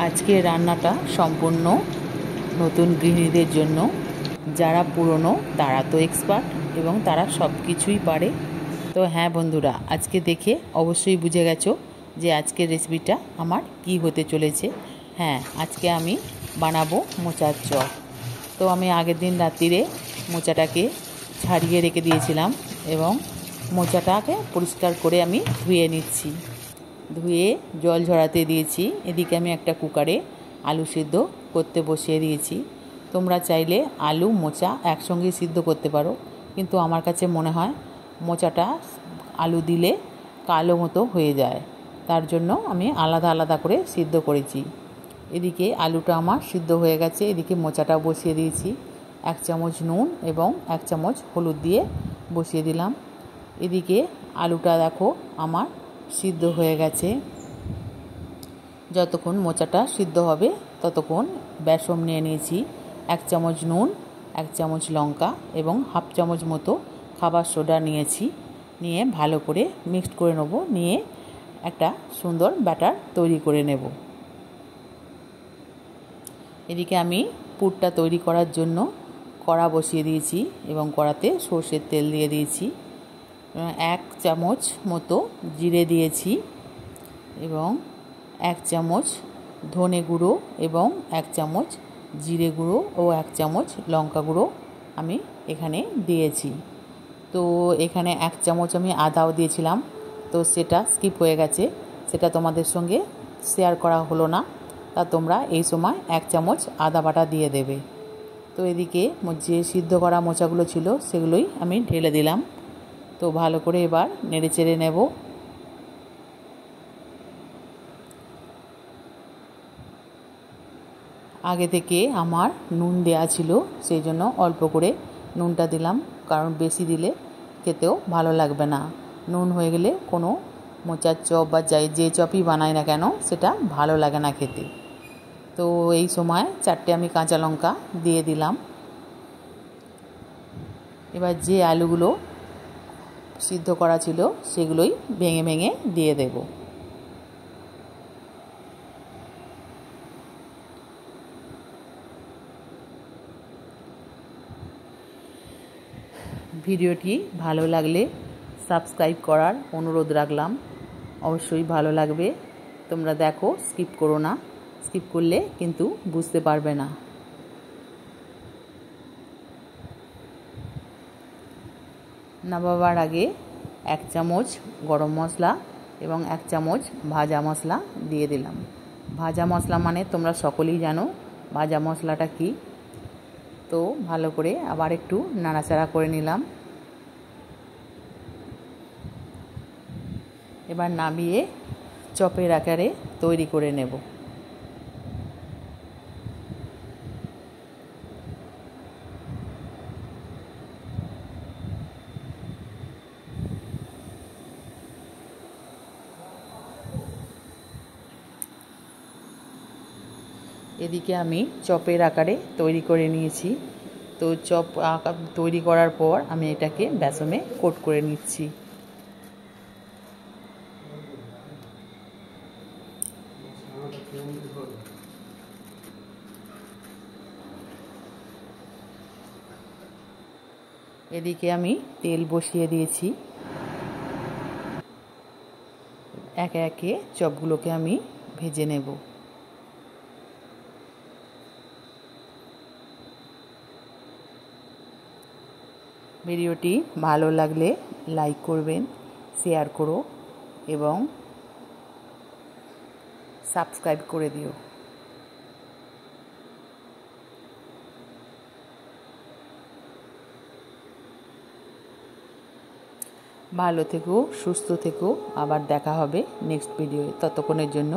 আজকে রান্নাটা সম্পূর্ণ নতুন গৃহিণীদের জন্য। যারা পুরনো তারা তো এক্সপার্ট এবং তারা সব কিছুই পারে। তো হ্যাঁ বন্ধুরা, আজকে দেখে অবশ্যই বুঝে গেছো যে আজকের রেসিপিটা আমার কি হতে চলেছে। হ্যাঁ, আজকে আমি বানাবো মোচার চপ। তো আমি আগের দিন রাত্রিরে মোচাটাকে ছাড়িয়ে রেখে দিয়েছিলাম এবং মোচাটাকে পরিষ্কার করে আমি ধুয়ে নিচ্ছি। ধুয়ে জল ঝরাতে দিয়েছি। এদিকে আমি একটা কুকারে আলু সিদ্ধ করতে বসিয়ে দিয়েছি। তোমরা চাইলে আলু মোচা একসঙ্গে সিদ্ধ করতে পারো, কিন্তু আমার কাছে মনে হয় মোচাটা আলু দিলে কালো মতো হয়ে যায়, তার জন্য আমি আলাদা আলাদা করে সিদ্ধ করেছি। এদিকে আলুটা আমার সিদ্ধ হয়ে গেছে। এদিকে মোচাটা বসিয়ে দিয়েছি। 1 চামচ নুন এবং 1 চামচ হলুদ দিয়ে বসিয়ে দিলাম। এদিকে আলুটা দেখো আমার সিদ্ধ হয়ে গেছে। যতক্ষণ মোচাটা সিদ্ধ হবে ততক্ষণ বেসন নিয়ে নিয়েছি। 1 চামচ নুন, 1 চামচ লঙ্কা এবং 1/2 চামচ মতো খাবার সোডা নিয়েছি। নিয়ে ভালো করে মিক্সড করে নেব। নিয়ে একটা সুন্দর ব্যাটার তৈরি করে নেব। এদিকে আমি পুরটা তৈরি করার জন্য কড়া বসিয়ে দিয়েছি এবং কড়াতে সর্ষের তেল দিয়ে দিয়েছি। 1 চামচ মতো জিরে দিয়েছি এবং 1 চামচ ধনে গুঁড়ো এবং 1 চামচ জিরে গুঁড়ো ও 1 চামচ লঙ্কা গুঁড়ো আমি এখানে দিয়েছি। তো এখানে 1 চামচ আমি আদাও দিয়েছিলাম, তো সেটা স্কিপ হয়ে গেছে, সেটা তোমাদের সঙ্গে শেয়ার করা হলো না। তা তোমরা এই সময় 1 চামচ আদা বাটা দিয়ে দেবে। তো এদিকে যে সিদ্ধ করা মোচাগুলো ছিল সেগুলোই আমি ঢেলে দিলাম। তো ভালো করে এবার নেড়ে চেড়ে নেব। আগে থেকে আমার নুন দেয়া ছিল, সেই জন্য অল্প করে নুনটা দিলাম, কারণ বেশি দিলে খেতেও ভালো লাগবে না। নুন হয়ে গেলে কোনো মোচার চপ বা যে চপই বানাই না কেন সেটা ভালো লাগে না খেতে। তো এই সময় 4টে আমি কাঁচা লঙ্কা দিয়ে দিলাম। এবার যে আলুগুলো সিদ্ধ করা ছিল সেগুলোই ভেঙে ভেঙে দিয়ে দেব। ভিডিওটি ভালো লাগলে সাবস্ক্রাইব করার অনুরোধ রাখলাম। অবশ্যই ভালো লাগবে, তোমরা দেখো, স্কিপ করো না। স্কিপ করলে কিন্তু বুঝতে পারবে না। নামাবার আগে 1 চামচ গরম মশলা এবং 1 চামচ ভাজা মশলা দিয়ে দিলাম। ভাজা মশলা মানে তোমরা সকলেই জানো ভাজা মশলাটা কি। তো ভালো করে আবার একটু নাড়াচাড়া করে নিলাম। এবার নামিয়ে চপের আকারে তৈরি করে নেব। এদিকে আমি চপের আকারে তৈরি করে নিয়েছি। তো চপ তৈরি করার পর আমি এটাকে বেসনে কোট করে নিচ্ছি। এদিকে আমি তেল বসিয়ে দিয়েছি। একে একে চপগুলোকে আমি ভেজে নেব। ভিডিওটি ভালো লাগলে লাইক করবেন, শেয়ার করো এবং সাবস্ক্রাইব করে দিও। ভালো থেকো, সুস্থ থেকো। আবার দেখা হবে নেক্সট ভিডিওয়ে। ততক্ষণের জন্য